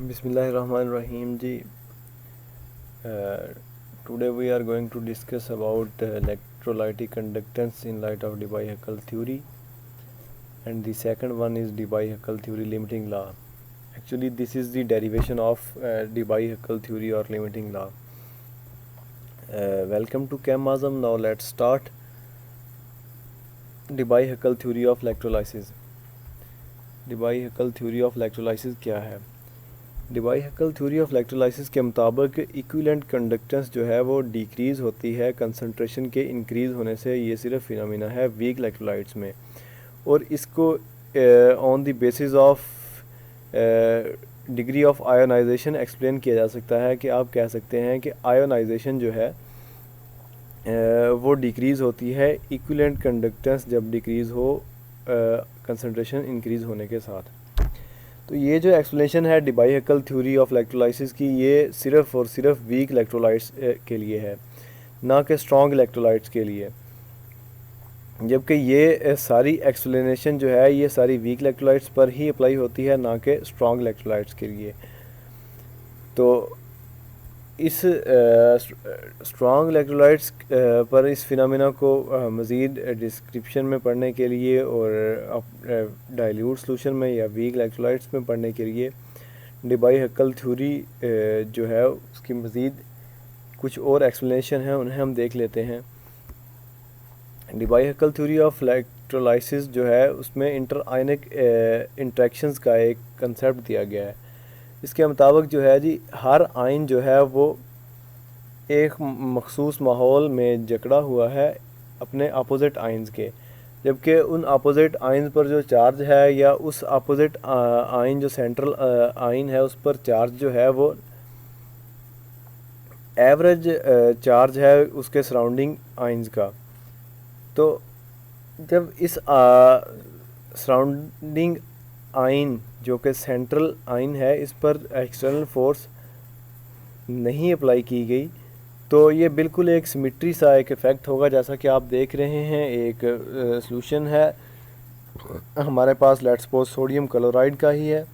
Bismillahirrahmanirrahim ji. Today we are going to discuss about electrolytic conductance in light of Debye-Huckel theory, and the second one is Debye-Huckel theory limiting law. Actually this is the derivation of Debye-Huckel theory or limiting law. Welcome to Chem Azam. Now let's start. Debye-Huckel theory of electrolysis. Debye-Huckel theory of electrolysis क्या है? डिबाई-हक्कल theory of electrolysis के मुताबिक equivalent conductance जो है वो decrease होती है concentration के इंक्रीज़ होने से। ये सिर्फ फिनोमिना है वीक इलेक्ट्रोलाइट्स में, और इसको on the basis of degree of ionization explain किया जा सकता है कि आप कह सकते हैं कि आयोनाइजेशन जो है वो डिक्रीज़ होती है इक्विवेलेंट कंडक्टेंस जब डिक्रीज़ हो कंसंट्रेशन इंक्रीज़ होने के साथ। तो ये जो एक्सप्लेनेशन है डिबाई-हक्कल थ्योरी ऑफ इलेक्ट्रोलाइसिस की, ये सिर्फ़ और सिर्फ वीक इलेक्ट्रोलाइट्स के लिए है, ना कि स्ट्रॉन्ग इलेक्ट्रोलाइट्स के लिए। जबकि ये सारी एक्सप्लेनेशन जो है ये सारी वीक इलेक्ट्रोलाइट्स पर ही अप्लाई होती है, ना कि स्ट्रॉन्ग इलेक्ट्रोलाइट्स के लिए। तो इस स्ट्रॉन्ग इलेक्ट्रोलाइट्स पर इस फिनोमेना को मज़ीद डिस्क्रिप्शन में पढ़ने के लिए और डाइल्यूट सॉल्यूशन में या वीक इलेक्ट्रोलाइट्स में पढ़ने के लिए डिबाई-हक्कल थ्योरी जो है उसकी मज़ीद कुछ और एक्सप्लेनेशन है, उन्हें हम देख लेते हैं। डिबाई-हक्कल थ्योरी ऑफ इलेक्ट्रोलाइसिस जो है उसमें इंटर आयनिक इंट्रैक्शंस का एक कंसेप्ट दिया गया है। इसके मुताबिक जो है जी हर आयन जो है वो एक मखसूस माहौल में जकड़ा हुआ है अपने अपोजिट आयन्स के, जबकि उन अपोजिट आयन्स पर जो चार्ज है या उस अपोजिट आयन जो सेंट्रल आयन है उस पर चार्ज जो है वो एवरेज चार्ज है उसके सराउंडिंग आयन्स का। तो जब इस सराउंडिंग आयन जो कि सेंट्रल आयन है इस पर एक्सटर्नल फोर्स नहीं अप्लाई की गई तो ये बिल्कुल एक सिमेट्री सा एक इफ़ेक्ट होगा। जैसा कि आप देख रहे हैं एक सॉल्यूशन है हमारे पास, लेट्स सपोज सोडियम क्लोराइड का ही है,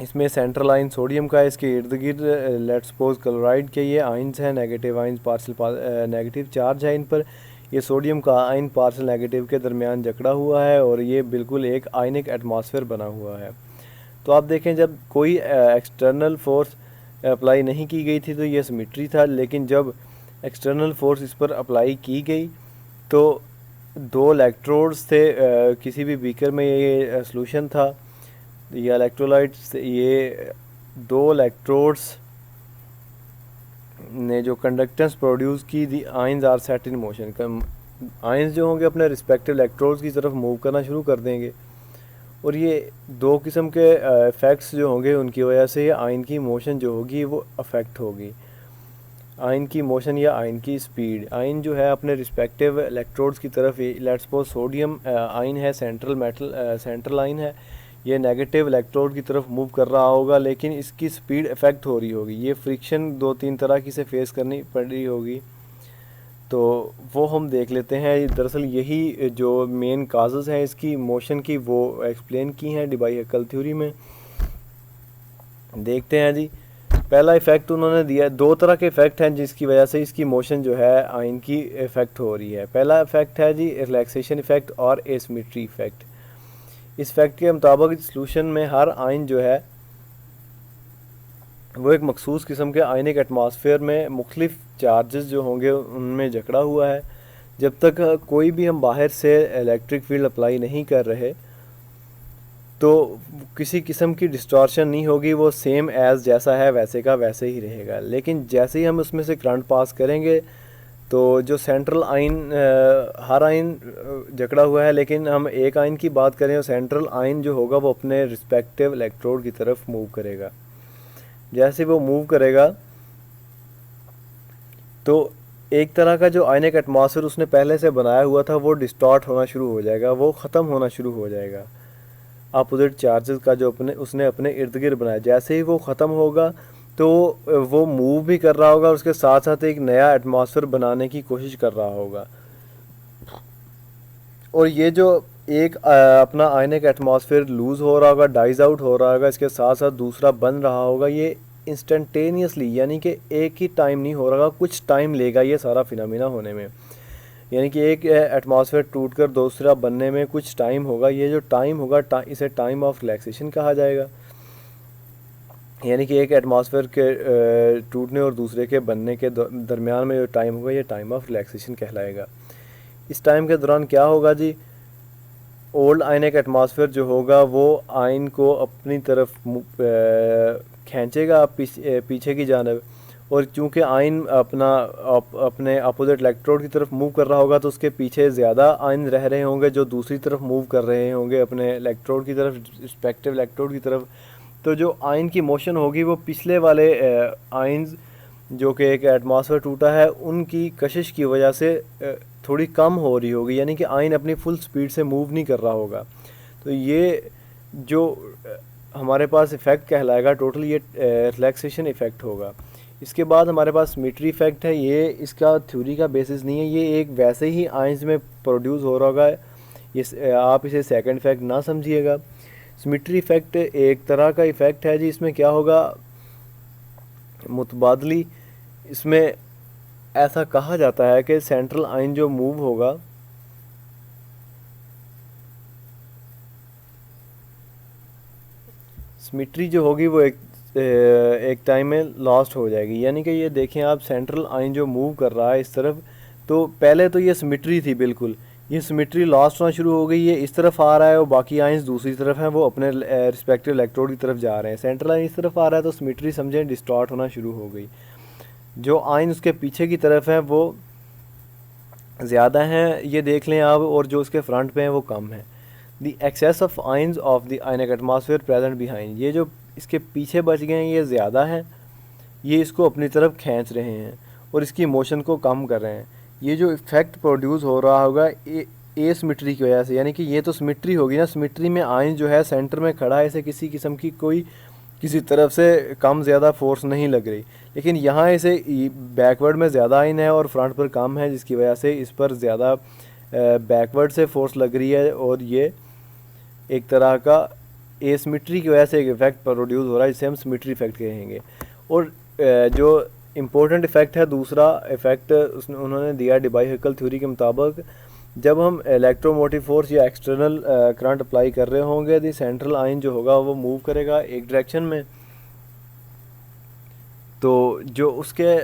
इसमें सेंट्रल आयन सोडियम का है, इसके इर्द गिर्द लेट्स सपोज क्लोराइड के ये आयन्स हैं, negative ions partial negative charge है इन पर। ये सोडियम का आयन पार्शियल नेगेटिव के दरमियान जकड़ा हुआ है और ये बिल्कुल एक आयनिक एटमॉस्फेयर बना हुआ है। तो आप देखें जब कोई एक्सटर्नल फोर्स अप्लाई नहीं की गई थी तो ये सिमेट्री था, लेकिन जब एक्सटर्नल फोर्स इस पर अप्लाई की गई तो दो इलेक्ट्रोड्स थे किसी भी बीकर में ये सॉल्यूशन था या इलेक्ट्रोलाइट्स, ये दो इलेक्ट्रोड्स ने जो कंडक्टेंस प्रोड्यूस की the ions are set in motion. Ions जो होंगे अपने रिस्पेक्टिव इलेक्ट्रोड्स की तरफ मूव करना शुरू कर देंगे और ये दो किस्म के इफ़ेक्ट्स जो होंगे उनकी वजह से आयन की मोशन जो होगी वो अफेक्ट होगी। आयन की मोशन या आयन की स्पीड, आयन जो है अपने रिस्पेक्टिव इलेक्ट्रोड्स की तरफ, लेट्स सपोज सोडियम आयन है, सेंट्रल आयन है, ये नेगेटिव इलेक्ट्रोड की तरफ मूव कर रहा होगा लेकिन इसकी स्पीड इफ़ेक्ट हो रही होगी, ये फ्रिक्शन दो तीन तरह की से फेस करनी पड़ रही होगी। तो वो हम देख लेते हैं। दरअसल यही जो मेन काजेज़ हैं इसकी मोशन की वो एक्सप्लेन की हैं डिबाई-हक्कल थ्योरी में। देखते हैं जी, पहला इफ़ेक्ट उन्होंने दिया, दो तरह के इफ़ेक्ट हैं जिसकी वजह से इसकी मोशन जो है आयन की इफ़ेक्ट हो रही है। पहला इफ़ेक्ट है जी रिलैक्सेशन इफ़ेक्ट और एसिमेट्री इफ़ेक्ट। इस फैक्ट के मुताबिक सॉल्यूशन में हर आयन जो है वो एक मखसूस किस्म के आयनिक एटमॉस्फेयर में मुख्तलिफ चार्जेस जो होंगे उनमें जकड़ा हुआ है। जब तक कोई भी हम बाहर से इलेक्ट्रिक फील्ड अप्लाई नहीं कर रहे तो किसी किस्म की डिस्टॉर्शन नहीं होगी, वो सेम एज़ जैसा है वैसे का वैसे ही रहेगा। लेकिन जैसे ही हम उसमें से करंट पास करेंगे तो जो सेंट्रल आयन हर आयन जकड़ा हुआ है, लेकिन हम एक आयन की बात करें तो सेंट्रल आयन जो होगा वो अपने रिस्पेक्टिव इलेक्ट्रोड की तरफ मूव करेगा। जैसे वो मूव करेगा तो एक तरह का जो आयनिक एटमॉस्फेयर उसने पहले से बनाया हुआ था वो डिस्टॉर्ट होना शुरू हो जाएगा, वो ख़त्म होना शुरू हो जाएगा अपोजिट चार्जेस का जो उसने अपने इर्द गिर्द बनाया। जैसे ही वो ख़त्म होगा तो वो मूव भी कर रहा होगा, उसके साथ साथ एक नया एटमॉस्फेयर बनाने की कोशिश कर रहा होगा। और ये जो एक अपना आयनिक एटमॉस्फेयर लूज़ हो रहा होगा, डाइज आउट हो रहा होगा, इसके साथ साथ दूसरा बन रहा होगा। ये इंस्टेंटेनियसली यानी कि एक ही टाइम नहीं हो रहा, कुछ टाइम लेगा ये सारा फिनोमेना होने में। यानी कि एक एटमॉस्फेयर टूटकर दूसरा बनने में कुछ टाइम होगा। ये जो टाइम होगा इसे टाइम ऑफ रिलैक्सेशन कहा जाएगा। यानी कि एक एटमॉस्फेयर के टूटने और दूसरे के बनने के दरमियान में जो टाइम होगा ये टाइम ऑफ रिलैक्सेशन कहलाएगा। इस टाइम के दौरान क्या होगा जी, ओल्ड आयनिक एटमॉस्फेयर जो होगा वो आयन को अपनी तरफ खींचेगा पीछे की जानब, और चूँकि आयन अपने अपोजिट इलेक्ट्रोड की तरफ मूव कर रहा होगा तो उसके पीछे ज़्यादा आयन रह रहे होंगे जो दूसरी तरफ मूव कर रहे होंगे अपने इलेक्ट्रोड की तरफ, रिस्पेक्टिव इलेक्ट्रोड की तरफ। तो जो आयन की मोशन होगी वो पिछले वाले आयन्स जो कि एक एटमॉस्फेयर टूटा है उनकी कशिश की वजह से थोड़ी कम हो रही होगी, यानी कि आयन अपनी फुल स्पीड से मूव नहीं कर रहा होगा। तो ये जो हमारे पास इफ़ेक्ट कहलाएगा टोटल ये रिलैक्सेशन इफ़ेक्ट होगा। इसके बाद हमारे पास सिमेट्री इफ़ेक्ट है। ये इसका थ्योरी का बेसिस नहीं है, ये एक वैसे ही आयन्स में प्रोड्यूस हो रहा होगा। ये आप इसे सेकंड इफ़ेक्ट ना समझिएगा। सिमेट्री इफ़ेक्ट एक तरह का इफ़ेक्ट है जी, इसमें क्या होगा, मुतबादली इसमें ऐसा कहा जाता है कि सेंट्रल आयन जो मूव होगा सिमेट्री जो होगी वो एक टाइम में लॉस्ट हो जाएगी। यानी कि ये देखें आप, सेंट्रल आयन जो मूव कर रहा है इस तरफ, तो पहले तो ये सिमेट्री थी बिल्कुल, ये सिमेट्री लॉस्ट होना शुरू हो गई। ये इस तरफ आ रहा है और बाकी आयन्स दूसरी तरफ हैं, वो अपने रिस्पेक्टिव इलेक्ट्रोड की तरफ जा रहे हैं। सेंट्रल आयन इस तरफ आ रहा है तो सिमेट्री समझें डिस्टॉर्ट होना शुरू हो गई। जो आयन उसके पीछे की तरफ हैं वो ज़्यादा हैं, ये देख लें आप, और जो उसके फ्रंट पे हैं वो कम है। The excess of ions of the ionic atmosphere present behind, ये जो इसके पीछे बच गए हैं ये ज़्यादा हैं, ये इसको अपनी तरफ खींच रहे हैं और इसकी मोशन को कम कर रहे हैं। ये जो इफ़ेक्ट प्रोड्यूस हो रहा होगा ए सिमेट्री की वजह से, यानी कि ये तो सिमेट्री होगी ना, सिमेट्री में आयन जो है सेंटर में खड़ा है, इसे किसी किस्म की कोई किसी तरफ से कम ज़्यादा फोर्स नहीं लग रही। लेकिन यहाँ इसे बैकवर्ड में ज़्यादा आयन है और फ्रंट पर कम है, जिसकी वजह से इस पर ज़्यादा बैकवर्ड से फोर्स लग रही है और ये एक तरह का एसिमेट्री की वजह से एक इफ़ेक्ट प्रोड्यूस हो रहा है, जिसे हम सिमेट्री इफ़ेक्ट कहेंगे। और जो इम्पोर्टेंट इफ़ेक्ट है, दूसरा इफ़ेक्ट उन्होंने दिया डिबाई हक्कल थ्योरी के मुताबिक, जब हम इलेक्ट्रोमोटिव फोर्स या एक्सटर्नल करंट अप्लाई कर रहे होंगे तो सेंट्रल आयन जो होगा वो मूव करेगा एक डायरेक्शन में, तो जो उसके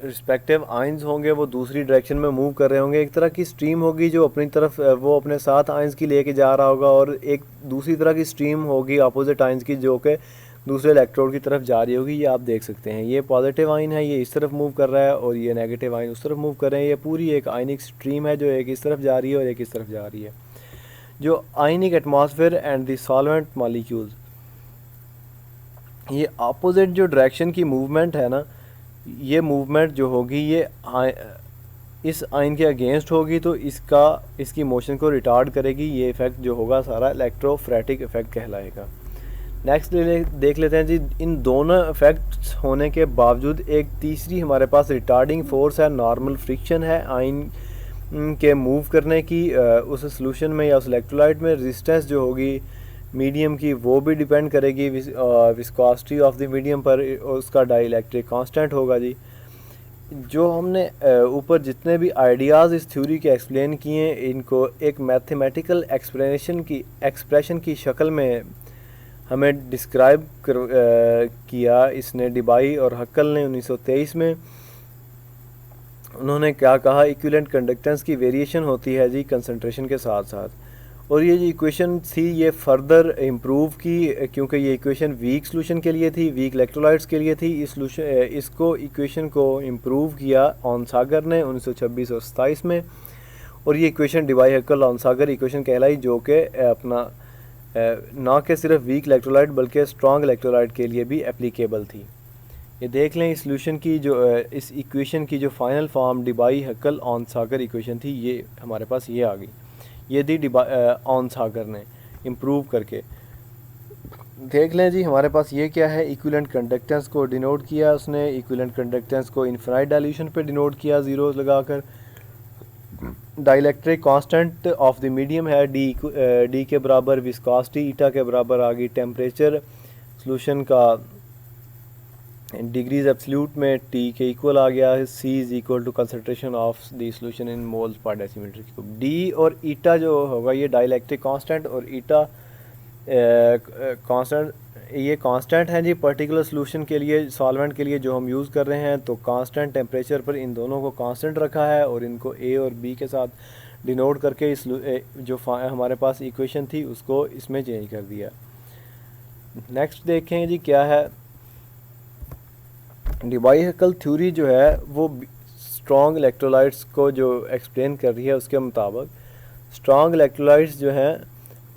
रिस्पेक्टिव आयन्स होंगे वो दूसरी डायरेक्शन में मूव कर रहे होंगे। एक तरह की स्ट्रीम होगी जो अपनी तरफ वो अपने साथ आयन्स की लेके जा रहा होगा, और एक दूसरी तरह की स्ट्रीम होगी अपोजिट आयन्स की जो कि दूसरे इलेक्ट्रोड की तरफ जा रही होगी। ये आप देख सकते हैं, ये पॉजिटिव आयन है, ये इस तरफ मूव कर रहा है, और ये नेगेटिव आयन उस तरफ मूव कर रहे हैं। ये पूरी एक आयनिक स्ट्रीम है जो एक इस तरफ जा रही है और एक इस तरफ जा रही है। जो ionic atmosphere and the solvent molecules, ये अपोजिट जो डायरेक्शन की मूवमेंट है ना, ये मूवमेंट जो होगी ये इस आयन के अगेंस्ट होगी, तो इसकी मोशन को रिटार्ड करेगी। ये इफ़ेक्ट जो होगा सारा इलेक्ट्रोफ्रेटिक इफ़ेक्ट कहलाएगा। नेक्स्ट देख लेते हैं जी, इन दोनों इफ़ेक्ट्स होने के बावजूद एक तीसरी हमारे पास रिटार्डिंग फोर्स है, नॉर्मल फ्रिक्शन है आयन के मूव करने की। उस सॉल्यूशन में या उस इलेक्ट्रोलाइट में रेजिस्टेंस जो होगी मीडियम की वो भी डिपेंड करेगी विस्कोसिटी ऑफ द मीडियम पर, उसका डाइलेक्ट्रिक कांस्टेंट होगा जी। जो हमने ऊपर जितने भी आइडियाज़ इस थ्योरी के एक्सप्लेन किए हैं, इनको एक मैथमेटिकल एक्सप्रेशन की शक्ल में हमें डिस्क्राइब किया इसने डिबाई और हक्कल ने 1923 में। उन्होंने क्या कहा, इक्विवेलेंट कंडक्टेंस की वेरिएशन होती है जी कंसंट्रेशन के साथ साथ, और ये जो इक्वेशन थी ये फर्दर इम्प्रूव की, क्योंकि ये इक्वेशन वीक सॉल्यूशन के लिए थी, वीक इलेक्ट्रोलाइट्स के लिए थी। इसको इक्वेशन को इम्प्रूव किया ऑनसागर ने 1926 और 27 में, और ये इक्वेशन डिबाई हक्कल ऑनसागर इक्वेशन कहलाई, जो कि अपना ना कि सिर्फ वीक इलेक्ट्रोलाइट बल्कि स्ट्रॉन्ग इलेक्ट्रोलाइट के लिए भी एप्लीकेबल थी। ये देख लें, इस सॉल्यूशन की जो इस इक्वेशन की जो फाइनल फॉर्म डिबाई हक्कल ऑनसागर इक्वेशन थी, ये हमारे पास ये आ गई। ये दी ऑनसागर ने इम्प्रूव करके। देख लें जी, हमारे पास ये क्या है, इक्विवेलेंट कंडक्टेंस को डिनोट किया उसने, इक्विवेलेंट कंडक्टेंस को इनफाइनाइट डाइल्यूशन पे डिनोट किया ज़ीरोज़ लगाकर। Dielectric constant of the medium है डी के बराबर, विस्कोसिटी ईटा के बराबर आ गई, टेम्परेचर सॉल्यूशन का डिग्रीज एब्सोल्यूट में टी के इक्वल आ गया है, C is equal to concentration of the solution in moles per decimetre cube. D और ईटा जो होगा ये डाइलेक्ट्रिक कांस्टेंट और ईटा कांस्टेंट, ये कांस्टेंट है जी पर्टिकुलर सॉल्यूशन के लिए, सॉल्वेंट के लिए जो हम यूज़ कर रहे हैं। तो कांस्टेंट टेम्परेचर पर इन दोनों को कांस्टेंट रखा है और इनको ए और बी के साथ डिनोट करके इस जो हमारे पास इक्वेशन थी उसको इसमें चेंज कर दिया। नेक्स्ट देखें जी क्या है, डिबाई-हैकल थ्योरी जो है वो स्ट्रॉन्ग इलेक्ट्रोलाइट्स को जो एक्सप्लेन कर रही है। उसके मुताबिक स्ट्रॉन्ग इलेक्ट्रोलाइट्स जो हैं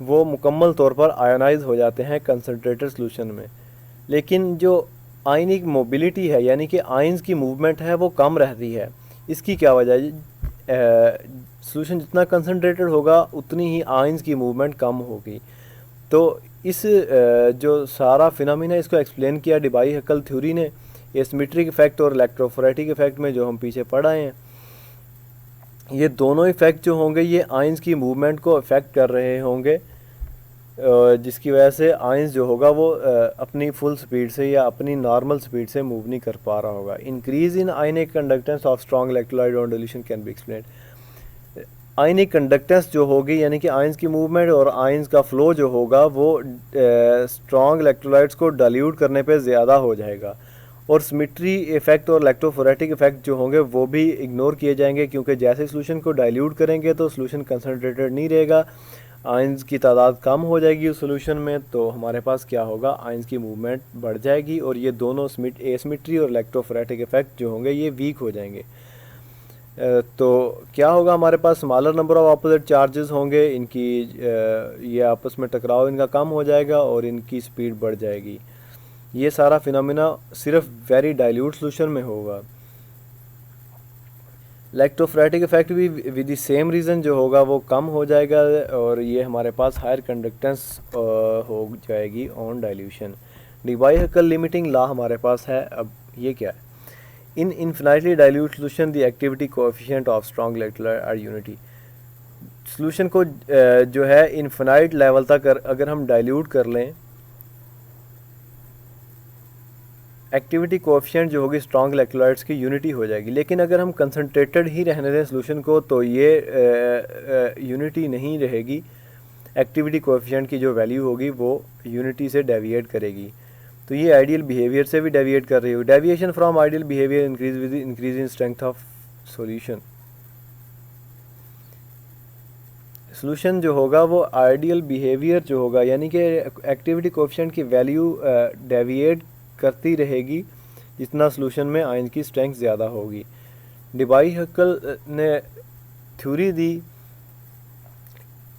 वो मुकम्मल तौर पर आयोनाइज हो जाते हैं कंसनट्रेटेड सॉल्यूशन में, लेकिन जो आयनिक मोबिलिटी है यानी कि आयंस की मूवमेंट है वो कम रहती है। इसकी क्या वजह है? सॉल्यूशन जितना कंसनट्रेटेड होगा उतनी ही आयंस की मूवमेंट कम होगी। तो इस जो सारा फिनोमेना इसको एक्सप्लेन किया डिबाई-हैकल थ्योरी ने, एसिमेट्रिक इफेक्ट और इलेक्ट्रोफोरेटिक इफेक्ट में जो हम पीछे पढ़ आए हैं। ये दोनों इफेक्ट जो होंगे ये आयंस की मूवमेंट को इफेक्ट कर रहे होंगे, जिसकी वजह से आयंस जो होगा वो अपनी फुल स्पीड से या अपनी नॉर्मल स्पीड से मूव नहीं कर पा रहा होगा। Increase in ionic conductance of strong electrolyte on dilution can be explained. Ionic conductance जो होगी यानी कि आयंस की मूवमेंट और आयंस का फ्लो जो होगा वो स्ट्रॉन्ग इलेक्ट्रोलाइट्स को डाइल्यूट करने पे ज़्यादा हो जाएगा, और सिमेट्री इफेक्ट और इलेक्ट्रोफोरेटिक इफेक्ट जो होंगे वो भी इग्नोर किए जाएंगे, क्योंकि जैसे सॉल्यूशन को डाइल्यूट करेंगे तो सॉल्यूशन कंसनट्रेटेड नहीं रहेगा, आयंस की तादाद कम हो जाएगी उस सॉल्यूशन में। तो हमारे पास क्या होगा, आयंस की मूवमेंट बढ़ जाएगी और ये दोनों एसिमेट्री और इलेक्ट्रोफोरेटिक इफेक्ट जो होंगे ये वीक हो जाएंगे। तो क्या होगा, हमारे पास smaller number of opposite charges होंगे, इनकी ये आपस में टकराव इनका कम हो जाएगा और इनकी स्पीड बढ़ जाएगी। ये सारा फिनोमेना सिर्फ वेरी डाइल्यूट सॉल्यूशन में होगा। इलेक्ट्रोफोरेटिक इफेक्ट भी विद द सेम रीज़न जो होगा वो कम हो जाएगा और ये हमारे पास हायर कंडक्टेंस हो जाएगी on dilution. Debye Huckel limiting law हमारे पास है। अब ये क्या है, in infinitely dilute solution the activity coefficient of strong electrolyte are unity. Solution को जो है इन्फिनाइट लेवल तक अगर हम डाइल्यूट कर लें, एक्टिविटी कोएफिशिएंट जो होगी स्ट्रॉन्ग इलेक्ट्रोलाइट्स की यूनिटी हो जाएगी। लेकिन अगर हम कंसनट्रेटेड ही रहने दें सॉल्यूशन को तो ये यूनिटी नहीं रहेगी, एक्टिविटी कोएफिशिएंट की जो वैल्यू होगी वो यूनिटी से डेविएट करेगी। तो ये आइडियल बिहेवियर से भी डेविएट कर रही होगी। Deviation from ideal behaviour increase with increase in strength of solution. Solution जो होगा वो आइडियल बिहेवियर जो होगा यानी कि एक्टिविटी कोएफिशिएंट की वैल्यू डेविएट करती रहेगी जितना सॉल्यूशन में आयन की स्ट्रेंथ ज़्यादा होगी। डिबाई-हैकल ने थ्योरी दी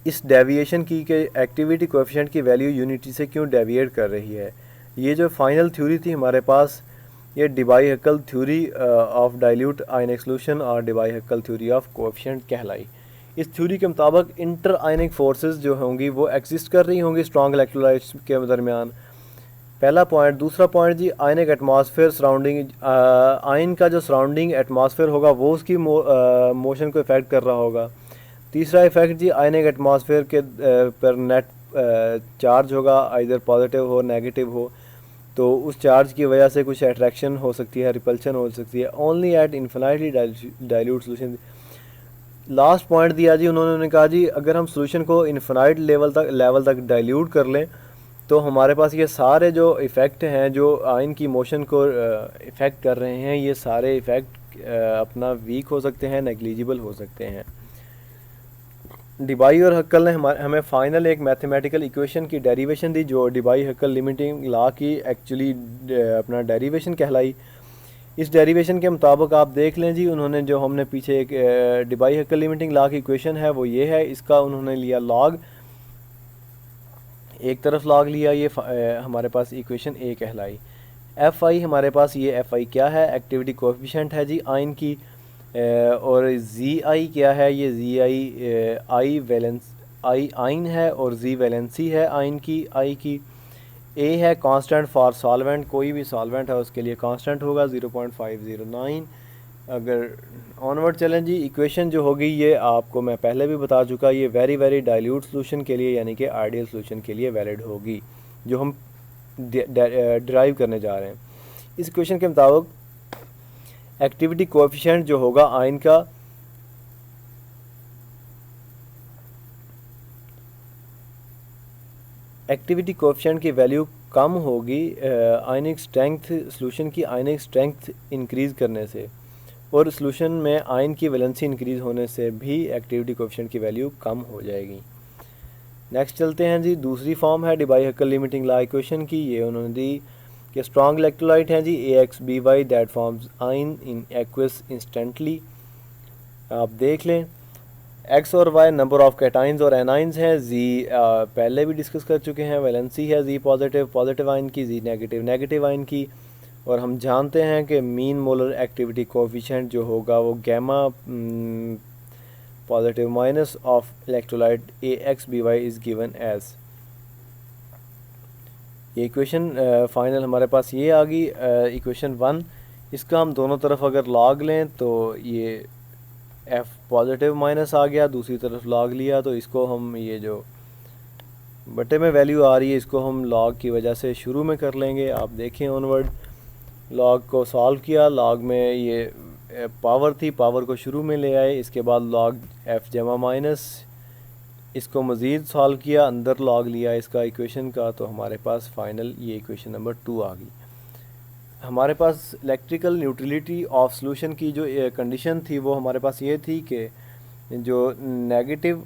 इस डेविएशन की कि एक्टिविटी कोएफिशिएंट की वैल्यू यूनिटी से क्यों डेविएट कर रही है। ये जो फाइनल थ्योरी थी हमारे पास, ये Debye Huckel theory of dilute ionic solution और डिबाई-हैकल थ्योरी ऑफ कोएफिशिएंट कहलाई। इस थ्योरी के मुताबिक इंटर आयनिक फोर्सेस जो होंगी वो एग्जिस्ट कर रही होंगी स्ट्रॉन्ग इलेक्ट्रोलाइट्स के दरमियान। पहला पॉइंट। दूसरा पॉइंट जी, आयनिक एटमॉस्फेयर सराउंडिंग, आयन का जो सराउंडिंग एटमॉस्फेयर होगा वो उसकी मोशन को इफेक्ट कर रहा होगा। तीसरा इफेक्ट जी, आयनिक एटमॉस्फेयर के पर नेट चार्ज होगा, आइदर पॉजिटिव हो नेगेटिव हो, तो उस चार्ज की वजह से कुछ अट्रैक्शन हो सकती है, रिपल्शन हो सकती है। Only at infinitely dilute solution. Last point दिया जी उन्होंने कहा जी अगर हम सॉल्यूशन को इन्फिनाइट लेवल तक डाइल्यूट कर लें तो हमारे पास ये सारे जो इफ़ेक्ट हैं जो आयन की मोशन को इफ़ेक्ट कर रहे हैं, ये सारे इफ़ेक्ट अपना वीक हो सकते हैं, नेग्लिजिबल हो सकते हैं। डिबाई-हैकल ने हमें फाइनल एक मैथमेटिकल इक्वेशन की डेरिवेशन दी जो डिबाई-हैकल लिमिटिंग लॉ की एक्चुअली अपना डेरिवेशन कहलाई। इस डेरिवेशन के मुताबिक आप देख लें जी, उन्होंने जो हमने पीछे एक डिबाई-हैकल लिमिटिंग लॉ की इक्वेशन है वो ये है, इसका उन्होंने लिया लॉग, एक तरफ लॉग लिया, ये हमारे पास इक्वेशन ए कहलाई। एफ आई हमारे पास, ये एफ आई क्या है, एक्टिविटी कोएफिशिएंट है जी आयन की, और जी आई क्या है, ये जी आई आई वैलेंस आई आयन है और जी वैलेंसी है आयन की आई की। ए है कांस्टेंट फॉर सॉल्वेंट, कोई भी सॉल्वेंट है उसके लिए कांस्टेंट होगा 0.509। अगर ऑनवर्ड चलें जी, इक्वेशन जो होगी ये आपको मैं पहले भी बता चुका, ये वेरी वेरी डाइल्यूट सोल्यूशन के लिए यानी कि आइडियल सोल्यूशन के लिए वैलिड होगी जो हम डिराइव करने जा रहे हैं। इस इक्वेशन के मुताबिक एक्टिविटी कोएफिशिएंट जो होगा आयन का एक्टिविटी कोएफिशिएंट की वैल्यू कम होगी आयनिक स्ट्रेंथ, सोल्यूशन की आयनिक स्ट्रेंथ इंक्रीज़ करने से, और सोल्यूशन में आयन की वैलेंसी इंक्रीज़ होने से भी एक्टिविटी कोएफिशिएंट की वैल्यू कम हो जाएगी। नेक्स्ट चलते हैं जी, दूसरी फॉर्म है डिबाई-हक्केल लिमिटिंग लॉ इक्वेशन की। ये उन्होंने दी कि स्ट्रॉन्ग इलेक्ट्रोलाइट हैं जी AXBY that forms ion in aqueous instantly. आप देख लें एक्स और वाई नंबर ऑफ कैटाइंस और एनाइंस हैं, जी पहले भी डिस्कस कर चुके हैं। वैलेंसी है जी पॉजिटिव आयन की, जी नेगेटिव आयन की, और हम जानते हैं कि मीन मोलर एक्टिविटी कोएफिशिएंट जो होगा वो gamma positive minus of electrolyte AXBY is given as. ये इक्वेशन फाइनल हमारे पास ये आ गई इक्वेशन 1। इसका हम दोनों तरफ अगर लॉग लें तो ये F पॉजिटिव माइनस आ गया, दूसरी तरफ लॉग लिया तो इसको हम ये जो बटे में वैल्यू आ रही है इसको हम लॉग की वजह से शुरू में कर लेंगे। आप देखें ऑनवर्ड लॉग को सॉल्व किया, लॉग में ये पावर थी, पावर को शुरू में ले आए, इसके बाद लॉग F जमा माइनस, इसको मज़ीद सॉल्व किया, अंदर लॉग लिया इसका इक्वेशन का, तो हमारे पास फाइनल ये इक्वेशन नंबर 2 आ गई। हमारे पास इलेक्ट्रिकल न्यूट्रलिटी ऑफ सॉल्यूशन की जो कंडीशन थी वो हमारे पास ये थी कि जो नेगेटिव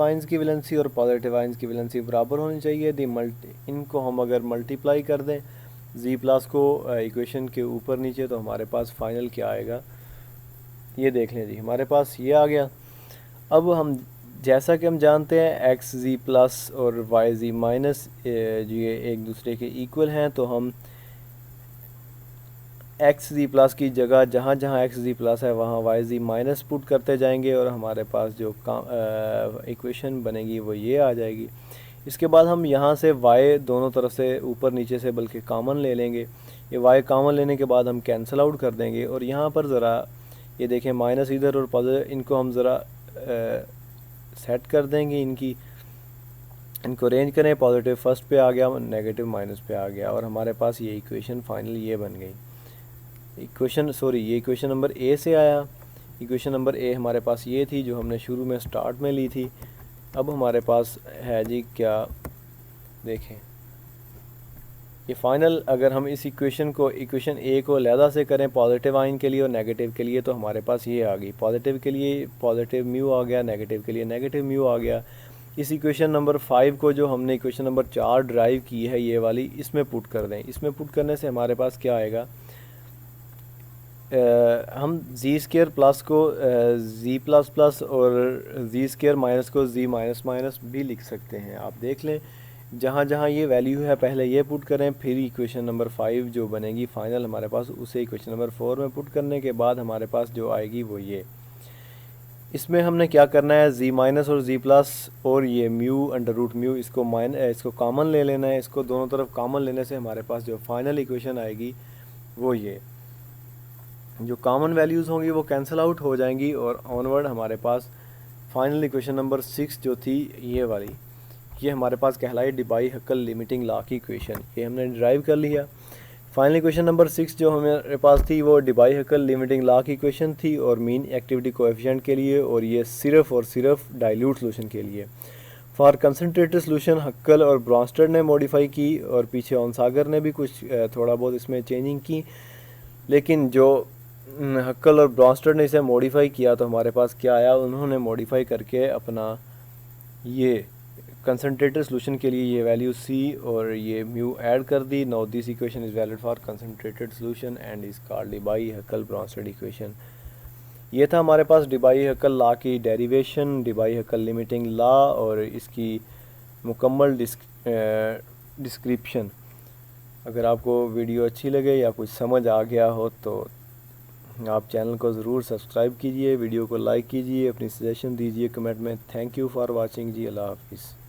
आयंस की वैलेंसी और पॉजिटिव आयंस की वैलेंसी बराबर होनी चाहिए। इनको हम अगर मल्टीप्लाई कर दें जी प्लस को इक्वेशन के ऊपर नीचे, तो हमारे पास फाइनल क्या आएगा ये देख लें जी, हमारे पास ये आ गया। अब हम जैसा कि हम जानते हैं एक्स जी प्लस और वाई जी माइनस जो ये एक दूसरे के इक्वल हैं, तो हम एक्स जी प्लस की जगह जहाँ जहाँ एक्स जी प्लस है वहाँ वाई जी माइनस पुट करते जाएंगे और हमारे पास जो इक्वेशन बनेगी वो ये आ जाएगी। इसके बाद हम यहाँ से वाई दोनों तरफ से ऊपर नीचे से बल्कि कॉमन ले लेंगे। ये वाई कॉमन लेने के बाद हम कैंसिल आउट कर देंगे, और यहाँ पर ज़रा ये देखें माइनस इधर और पॉजिटिव, इनको हम ज़रा सेट कर देंगे, इनको अरेंज करें, पॉजिटिव फर्स्ट पे आ गया, नेगेटिव माइनस पे आ गया, और हमारे पास ये इक्वेशन फाइनल ये बन गई। ये इक्वेशन नंबर ए से आया। इक्वेशन नंबर ए हमारे पास ये थी जो हमने शुरू में स्टार्ट में ली थी। अब हमारे पास है जी क्या, देखें ये फाइनल अगर हम इस इक्वेशन ए को अलहदा से करें पॉजिटिव आयन के लिए और नेगेटिव के लिए, तो हमारे पास ये आ गई। पॉजिटिव के लिए पॉजिटिव म्यू आ गया, नेगेटिव के लिए नेगेटिव म्यू आ गया। इस इक्वेशन नंबर 5 को जो हमने इक्वेशन नंबर 4 ड्राइव की है ये वाली, इसमें पुट कर दें। इसमें पुट करने से हमारे पास क्या आएगा, हम जी स्केयर प्लस को जी प्लस प्लस और जी स्केयर माइनस को जी माइनस माइनस भी लिख सकते हैं। आप देख लें जहाँ जहाँ ये वैल्यू है पहले ये पुट करें, फिर इक्वेशन नंबर 5 जो बनेगी फाइनल हमारे पास उसे इक्वेशन नंबर 4 में पुट करने के बाद हमारे पास जो आएगी वो ये। इसमें हमने क्या करना है, जी माइनस और जी प्लस और ये म्यू अंडर रूट म्यू इसको कॉमन ले लेना है। इसको दोनों तरफ कॉमन लेने से हमारे पास जो फाइनल इक्वेशन आएगी वो ये, जो कॉमन वैल्यूज़ होंगी वो कैंसिल आउट हो जाएंगी, और ऑनवर्ड हमारे पास फाइनल इक्वेशन नंबर 6 जो थी ये वाली, ये हमारे पास कहलाई डिबाई-हक्केल लिमिटिंग लॉ की इक्वेशन, ये हमने ड्राइव कर लिया। फाइनल इक्वेशन नंबर 6 जो हमारे पास थी वो डिबाई-हक्केल लिमिटिंग लॉ की इक्वेशन थी और मीन एक्टिविटी कोएफिशिएंट के लिए, और ये सिर्फ और सिर्फ डाइल्यूट सॉल्यूशन के लिए। फॉर कंसनट्रेटेड सॉल्यूशन हक्केल और ब्रॉन्स्टेड ने मॉडिफाई की, और पीछे ऑनसागर ने भी कुछ थोड़ा बहुत इसमें चेंजिंग की, लेकिन जो हक्केल और ब्रॉन्स्टेड ने इसे मॉडिफाई किया तो हमारे पास क्या आया, उन्होंने मॉडिफाई करके अपना ये कंसनट्रेटेड सॉल्यूशन के लिए ये वैल्यू सी और ये म्यू ऐड कर दी। Now this equation is valid for concentrated solution and is called Debye Huckel Bronsted equation. ये था हमारे पास डिबाई-हक्केल लॉ की डेरिवेशन, डिबाई-हक्केल लिमिटिंग लॉ और इसकी मुकम्मल डिस्क्रिप्शन। अगर आपको वीडियो अच्छी लगे या कुछ समझ आ गया हो तो आप चैनल को ज़रूर सब्सक्राइब कीजिए, वीडियो को लाइक कीजिए, अपनी सजेशन दीजिए कमेंट में। थैंक यू फॉर वाचिंग जी, अल्लाह हाफिज़।